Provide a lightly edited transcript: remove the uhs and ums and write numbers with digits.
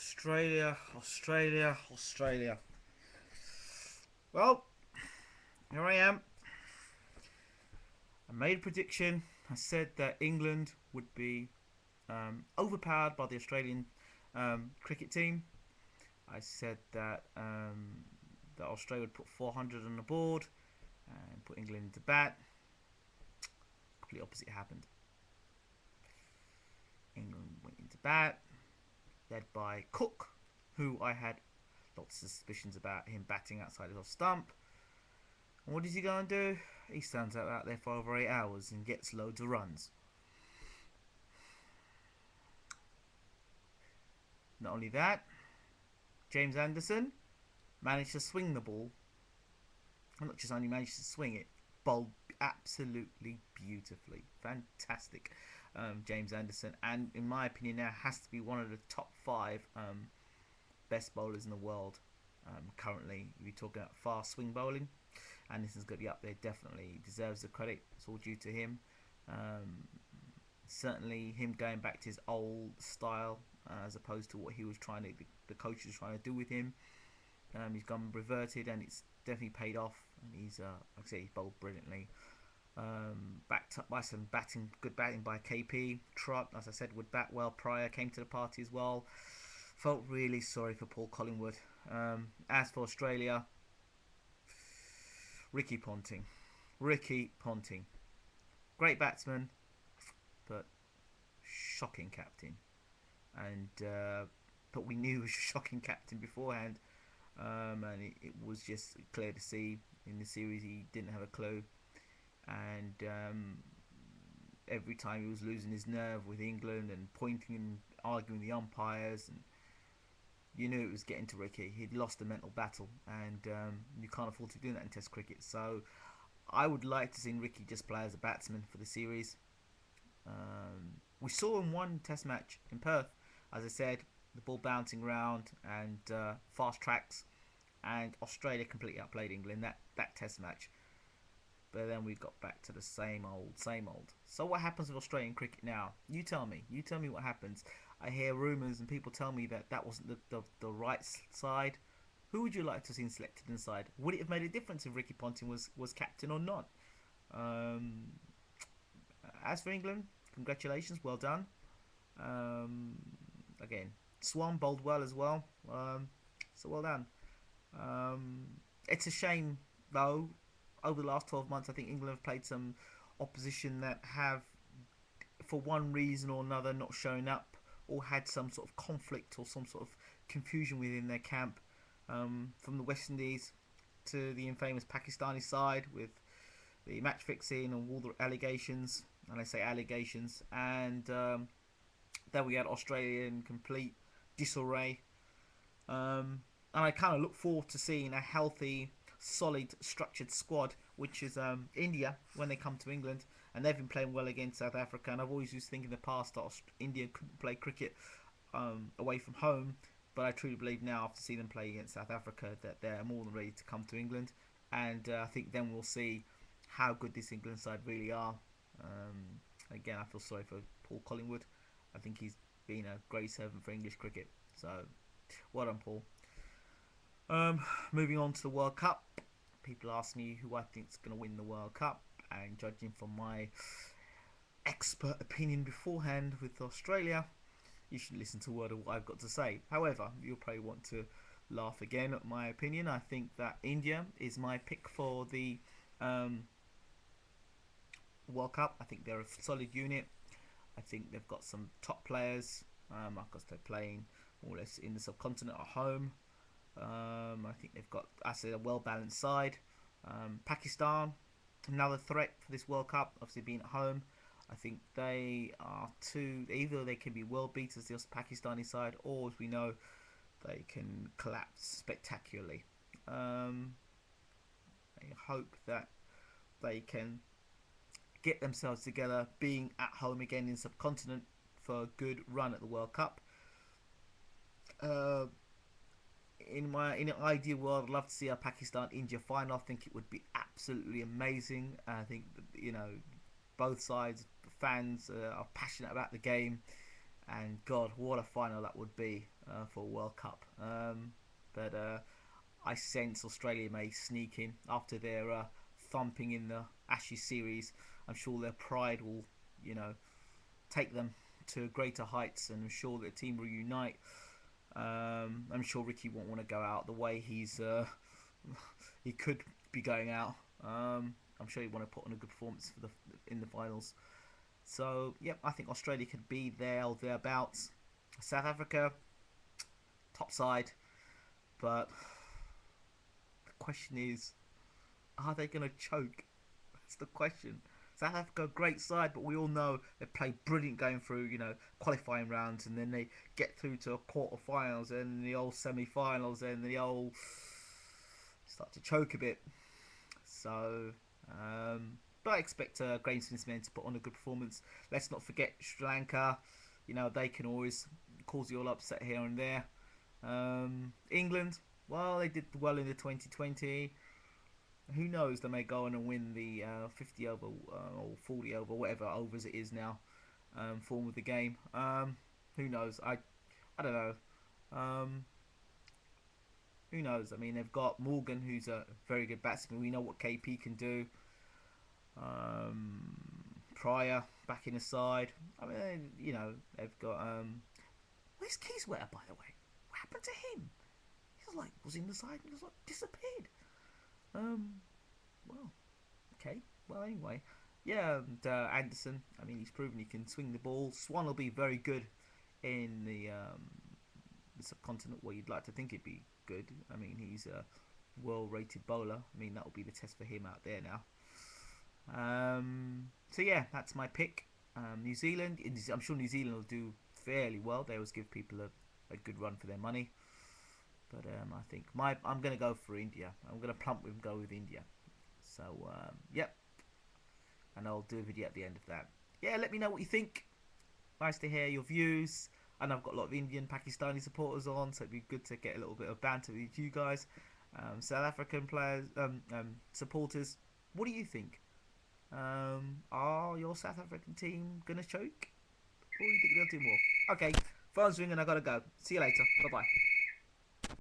Australia, Australia, Australia. Well, here I am. I made a prediction. I said that England would be overpowered by the Australian cricket team. I said that Australia would put 400 on the board and put England into bat. Complete opposite happened. England went into bat, led by Cook, who I had lots of suspicions about him batting outside his off stump. And what does he go and do? He stands out there for over 8 hours and gets loads of runs. Not only that, James Anderson managed to swing the ball. And not just only managed to swing it, bowled absolutely beautifully. Fantastic, James Anderson. And in my opinion now has to be one of the top 5 best bowlers in the world currently. If you're talking about fast swing bowling, Anderson's going to be up there. Definitely deserves the credit. It's all due to him. Certainly him going back to his old style as opposed to what he was trying to, the coach was trying to do with him. He's gone reverted and it's definitely paid off. And he's, like I say, he's bowled brilliantly. Backed up by some good batting by KP. Trott, as I said, would bat well prior, came to the party as well. Felt really sorry for Paul Collingwood. As for Australia, Ricky Ponting. Great batsman, but shocking captain. And but we knew he was a shocking captain beforehand. And it was just clear to see in the series he didn't have a clue. And every time he was losing his nerve with England and pointing and arguing with the umpires, and you knew it was getting to Ricky. He'd lost the mental battle, and you can't afford to do that in Test cricket. So I would like to see Ricky just play as a batsman for the series. We saw in one Test match in Perth, as I said, the ball bouncing around and fast tracks, and Australia completely outplayed England that Test match. But then we got back to the same old. So what happens with Australian cricket now? You tell me what happens. I hear rumours and people tell me that wasn't the right side. Who would you like to have seen selected inside? Would it have made a difference if Ricky Ponting was captain or not? As for England, congratulations, well done. Again, Swan bowled well as well, so well done. It's a shame though. Over the last 12 months, I think England have played some opposition that have, for one reason or another, not shown up or had some sort of conflict or some sort of confusion within their camp. From the West Indies to the infamous Pakistani side with the match fixing and all the allegations, and I say allegations, and then we had Australia in complete disarray. And I kind of look forward to seeing a healthy, solid, structured squad, which is India when they come to England, and they've been playing well against South Africa. And I've always used to think in the past that India couldn't play cricket away from home, but I truly believe now, after seeing them play against South Africa, that they're more than ready to come to England. And I think then we'll see how good this England side really are. Again, I feel sorry for Paul Collingwood. I think he's been a great servant for English cricket. So, well done, Paul. Moving on to the World Cup. People ask me who I think is going to win the World Cup, and judging from my expert opinion beforehand with Australia, you should listen to a word of what I've got to say. However, you'll probably want to laugh again at my opinion. I think that India is my pick for the World Cup. I think they're a solid unit. I think they've got some top players. Because they're playing more or less in the subcontinent at home. I think they've got, I say, a well-balanced side. Pakistan, another threat for this World Cup, obviously being at home. I think they are either they can be world beaters, the Pakistani side, or as we know, they can collapse spectacularly. I hope that they can get themselves together, being at home again in subcontinent, for a good run at the World Cup. In an ideal world, I'd love to see a Pakistan-India final. I think it would be absolutely amazing. I think that, both sides, fans are passionate about the game, And God, what a final that would be for a World Cup. But I sense Australia may sneak in after their thumping in the Ashes series. I'm sure their pride will, you know, take them to greater heights, and I'm sure the team will unite. I'm sure Ricky won't want to go out the way he could be going out. I'm sure he want to put on a good performance for in the finals. So, yep, I think Australia could be there or thereabouts. South Africa, top side, but the question is, are they going to choke? That's the question. South Africa, great side, but we all know they play brilliant going through, qualifying rounds, and then they get through to quarterfinals and the old semi-finals, and the old start to choke a bit. So, but I expect Graeme Smith's men to put on a good performance. Let's not forget Sri Lanka. They can always cause the all upset here and there. England, well, they did well in the 2020. Who knows? They may go on and win the 50 over or 40 over, whatever overs it is now, form of the game. Who knows? I don't know. Who knows? I mean, they've got Morgan, who's a very good batsman. We know what KP can do. Pryor back in the side. I mean, they've got. Where's Keyswetter, by the way? What happened to him? He was in the side and disappeared. Well, okay. Well, anyway, yeah. And Anderson. I mean, he's proven he can swing the ball. Swan will be very good in the subcontinent, where you'd like to think he'd be good. I mean, he's a well-rated bowler. I mean, that will be the test for him out there now. So yeah, that's my pick. New Zealand. I'm sure New Zealand will do fairly well. They always give people a good run for their money. But I think I'm going to go for India. I'm going to plump with go with India. So yep. And I'll do a video at the end of that. Yeah, let me know what you think. Nice to hear your views. And I've got a lot of Indian, Pakistani supporters on, so it'd be good to get a little bit of banter with you guys. South African players, supporters, what do you think? Are your South African team gonna choke, or do you think they'll do more? Okay, phone's ringing. I gotta go. See you later. Bye bye.